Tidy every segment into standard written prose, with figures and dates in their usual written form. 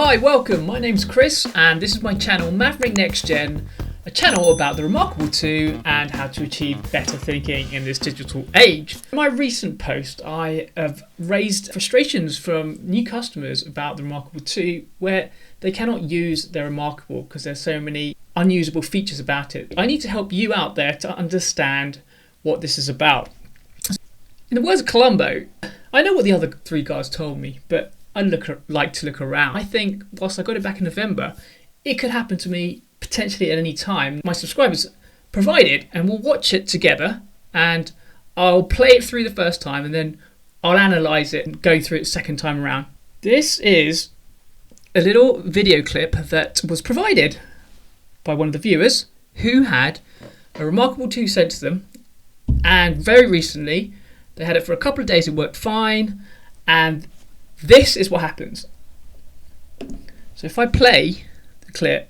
Hi, welcome. My name's Chris and this is my channel Maverick Next Gen, a channel about the Remarkable 2 and how to achieve better thinking in this digital age. In my recent post, I have raised frustrations from new customers about the Remarkable 2 where they cannot use their Remarkable because there's so many unusable features about it. I need to help you out there to understand what this is about. In the words of Columbo, I know what the other three guys told me, but I like to look around. I think whilst I got it back in November, it could happen to me potentially at any time. My subscribers provide it and we'll watch it together and I'll play it through the first time and then I'll analyse it and go through it second time around. This is a little video clip that was provided by one of the viewers who had a Remarkable 2 sent to them, and very recently they had it for a couple of days, it worked fine, and this is what happens. So if I play the clip,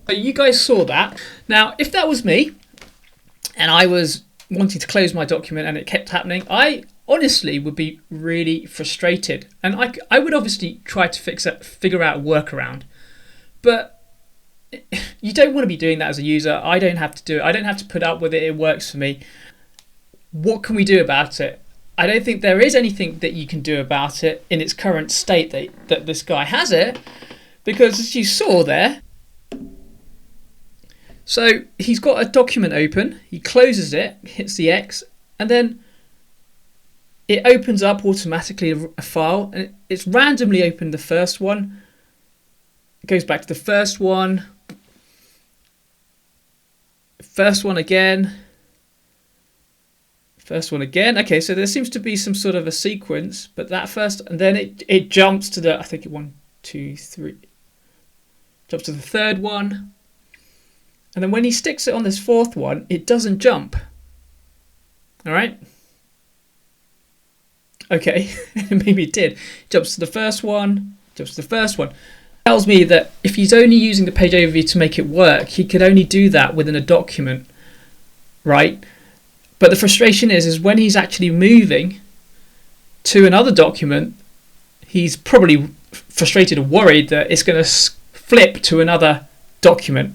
so you guys saw that. Now, if that was me and I was wanting to close my document and it kept happening, I honestly would be really frustrated. And I would obviously try to figure out a workaround. But you don't want to be doing that as a user. I don't have to do it. I don't have to put up with it. It works for me. What can we do about it? I don't think there is anything that you can do about it in its current state that this guy has it. Because as you saw there, so he's got a document open, he closes it, hits the X, and then it opens up automatically a file, and it's randomly opened the first one, it goes back to the first one again, first one again. Okay, so there seems to be some sort of a sequence, but that first, and then it jumps to the, I think 1, 2, 3, jumps to the third one. And then when he sticks it on this fourth one, it doesn't jump. All right. Okay, maybe it did. Jumps to the first one, jumps to the first one. Tells me that if he's only using the page overview to make it work, he could only do that within a document, right? But the frustration is when he's actually moving to another document, he's probably frustrated or worried that it's going to flip to another document.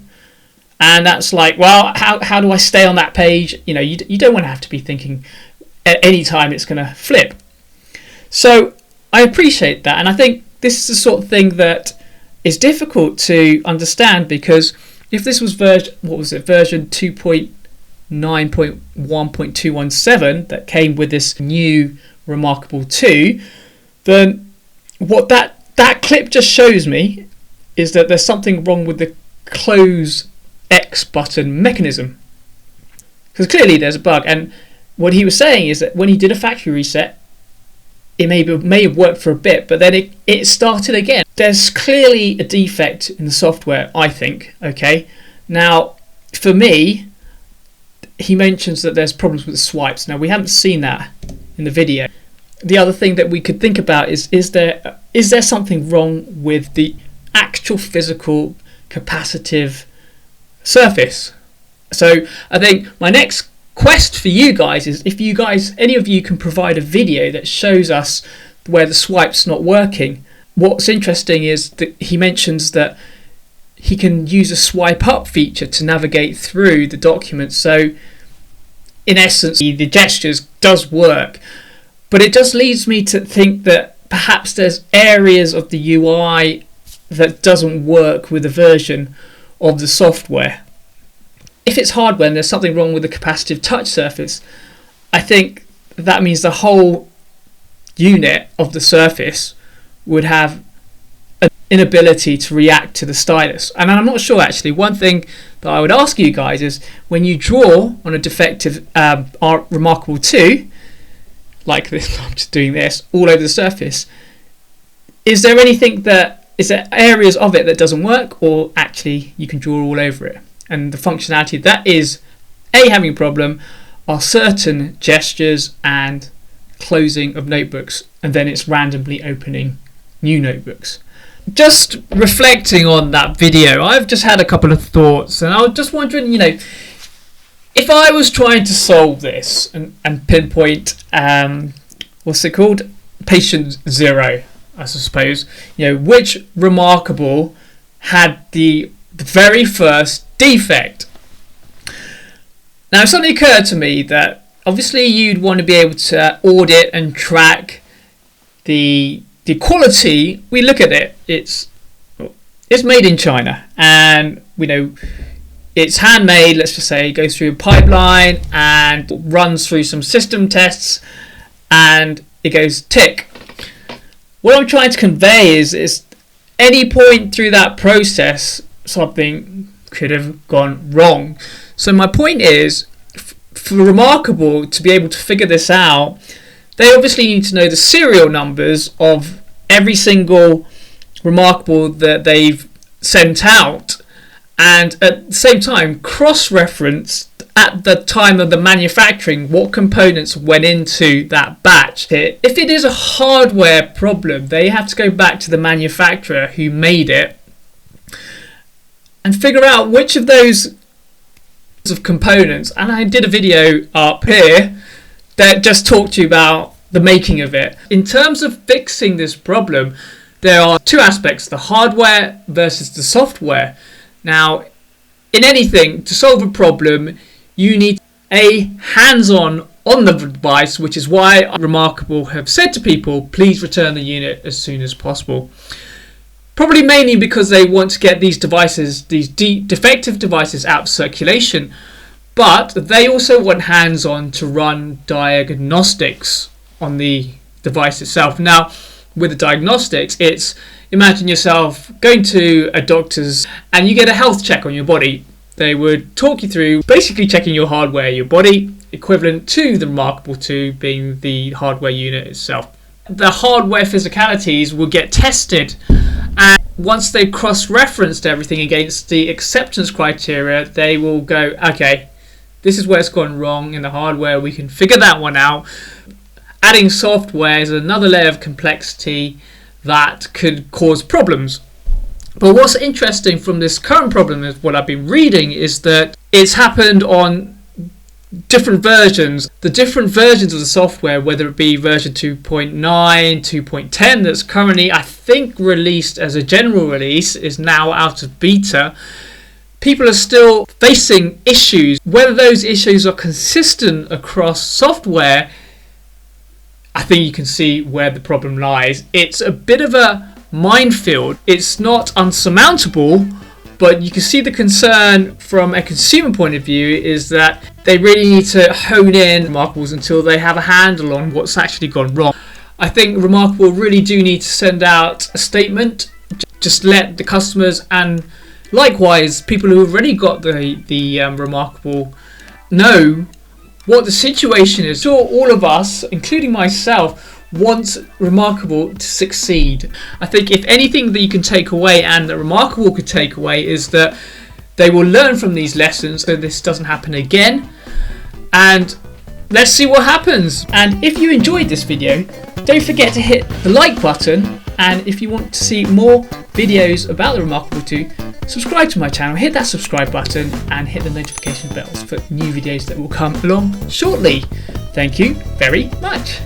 And that's like, well, how do I stay on that page? You know, you don't want to have to be thinking at any time it's going to flip. So I appreciate that. And I think this is the sort of thing that is difficult to understand, because if this was version 2.9.1.217 that came with this new Remarkable 2, then what that clip just shows me is that there's something wrong with the close X button mechanism, because clearly there's a bug. And what he was saying is that when he did a factory reset, it may have worked for a bit, but then it started again. There's clearly a defect in the software, I think. Okay, now for me, he mentions that there's problems with the swipes. Now we haven't seen that in the video. The other thing that we could think about is there something wrong with the actual physical capacitive surface? So I think my next quest for you guys is, if you guys, any of you, can provide a video that shows us where the swipe's not working. What's interesting is that he mentions that he can use a swipe up feature to navigate through the document. So in essence, the gestures does work, but it just leads me to think that perhaps there's areas of the UI that doesn't work with the version of the software. If it's hardware and there's something wrong with the capacitive touch surface, I think that means the whole unit of the surface would have inability to react to the stylus. And I'm not sure actually. One thing that I would ask you guys is, when you draw on a defective Remarkable 2, like this, I'm just doing this all over the surface, is there areas of it that doesn't work, or actually you can draw all over it? And the functionality that is having a problem are certain gestures and closing of notebooks, and then it's randomly opening new notebooks. Just reflecting on that video, I've just had a couple of thoughts, and I was just wondering, if I was trying to solve this and pinpoint what's it called, patient 0, I suppose, which Remarkable had the very first defect. Now, something occurred to me that obviously you'd want to be able to audit and track the quality. We look at it, it's made in China, and we know it's handmade. Let's just say it goes through a pipeline and runs through some system tests, and it goes tick. What I'm trying to convey is any point through that process, something could have gone wrong. So my point is, for Remarkable to be able to figure this out, they obviously need to know the serial numbers of every single Remarkable that they've sent out, and at the same time cross-reference at the time of the manufacturing what components went into that batch. If it is a hardware problem, they have to go back to the manufacturer who made it and figure out which of those of components. And I did a video up here that just talked to you about the making of it. In terms of fixing this problem, there are two aspects: the hardware versus the software. Now, in anything, to solve a problem, you need hands-on on the device, which is why Remarkable have said to people, please return the unit as soon as possible. Probably mainly because they want to get these devices, these defective devices, out of circulation, but they also want hands-on to run diagnostics on the device itself. Now, with the diagnostics, it's, imagine yourself going to a doctor's and you get a health check on your body. They would talk you through basically checking your hardware, your body, equivalent to the Remarkable 2 being the hardware unit itself. The hardware physicalities will get tested, and once they've cross-referenced everything against the acceptance criteria, they will go, okay, this is where it's gone wrong in the hardware, we can figure that one out. Adding software is another layer of complexity that could cause problems. But what's interesting from this current problem, is what I've been reading, is that it's happened on different versions. The different versions of the software, whether it be version 2.9, 2.10, that's currently, I think, released as a general release, is now out of beta. People are still facing issues. Whether those issues are consistent across software, I think you can see where the problem lies. It's a bit of a minefield. It's not unsurmountable, but you can see the concern from a consumer point of view is that they really need to hone in Remarkables until they have a handle on what's actually gone wrong. I think Remarkable really do need to send out a statement, just let the customers and likewise people who have already got the Remarkable know what the situation is. Sure, all of us, including myself, want Remarkable to succeed. I think if anything that you can take away, and that Remarkable could take away, is that they will learn from these lessons so this doesn't happen again. And let's see what happens. And if you enjoyed this video, don't forget to hit the like button. And if you want to see more videos about the Remarkable 2, subscribe to my channel, hit that subscribe button and hit the notification bells for new videos that will come along shortly. Thank you very much.